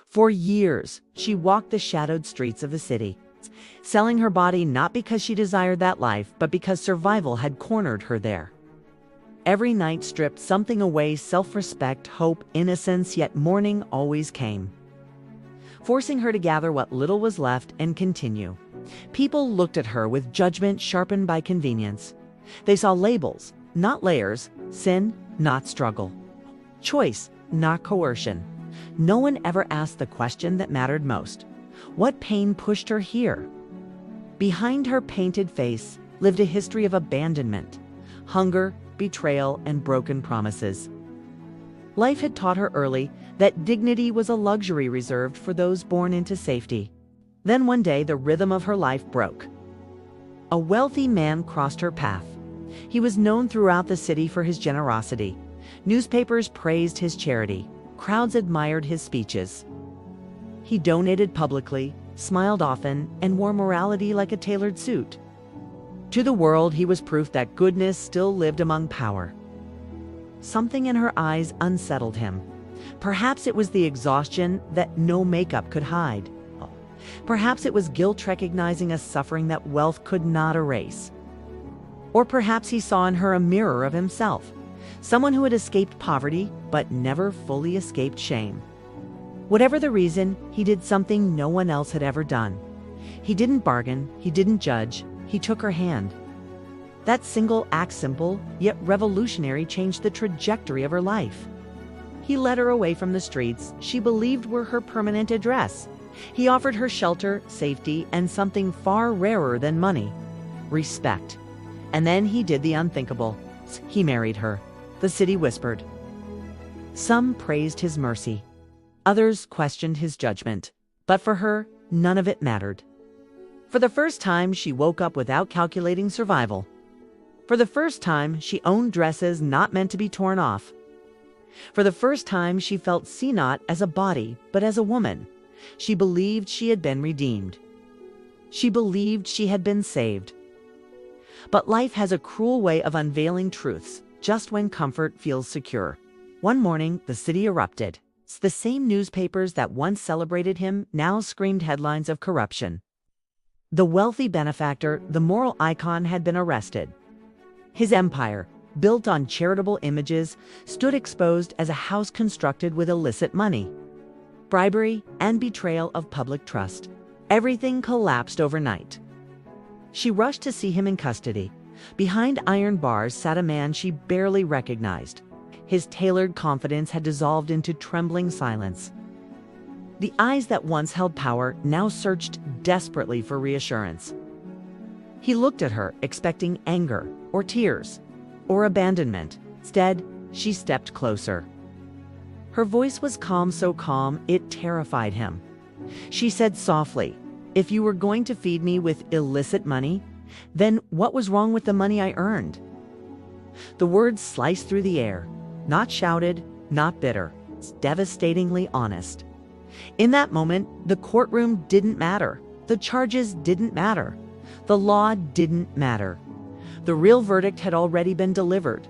For years, she walked the shadowed streets of the city, selling her body not because she desired that life, but because survival had cornered her there. Every night stripped something away: self-respect, hope, innocence, yet morning always came, forcing her to gather what little was left and continue. People looked at her with judgment sharpened by convenience. They saw labels, not layers; sin, not struggle; choice, not coercion. No one ever asked the question that mattered most: what pain pushed her here? Behind her painted face lived a history of abandonment, hunger, betrayal, and broken promises. Life had taught her early that dignity was a luxury reserved for those born into safety. Then one day the rhythm of her life broke. A wealthy man crossed her path. He was known throughout the city for his generosity. Newspapers praised his charity. Crowds admired his speeches. He donated publicly, smiled often, and wore morality like a tailored suit. To the world, he was proof that goodness still lived among power. Something in her eyes unsettled him. Perhaps it was the exhaustion that no makeup could hide. Perhaps it was guilt recognizing a suffering that wealth could not erase. Or perhaps he saw in her a mirror of himself, someone who had escaped poverty but never fully escaped shame. Whatever the reason, he did something no one else had ever done. He didn't bargain, he didn't judge, he took her hand. That single act, simple yet revolutionary, changed the trajectory of her life. He led her away from the streets she believed were her permanent address. He offered her shelter, safety, and something far rarer than money: respect. And then he did the unthinkable. He married her. The city whispered. Some praised his mercy. Others questioned his judgment. But for her, none of it mattered. For the first time, she woke up without calculating survival. For the first time, she owned dresses not meant to be torn off. For the first time, she felt seen not as a body, but as a woman. She believed she had been redeemed. She believed she had been saved. But life has a cruel way of unveiling truths just when comfort feels secure. One morning, the city erupted. The same newspapers that once celebrated him now screamed headlines of corruption. The wealthy benefactor, the moral icon, had been arrested. His empire, built on charitable images, stood exposed as a house constructed with illicit money, bribery, and betrayal of public trust. Everything collapsed overnight. She rushed to see him in custody. Behind iron bars sat a man she barely recognized. His tailored confidence had dissolved into trembling silence. The eyes that once held power now searched desperately for reassurance. He looked at her, expecting anger, or tears, or abandonment. Instead, she stepped closer. Her voice was calm, so calm it terrified him. She said softly, "If you were going to feed me with illicit money, then what was wrong with the money I earned?" The words sliced through the air, not shouted, not bitter, devastatingly honest. In that moment, the courtroom didn't matter. The charges didn't matter. The law didn't matter. The real verdict had already been delivered.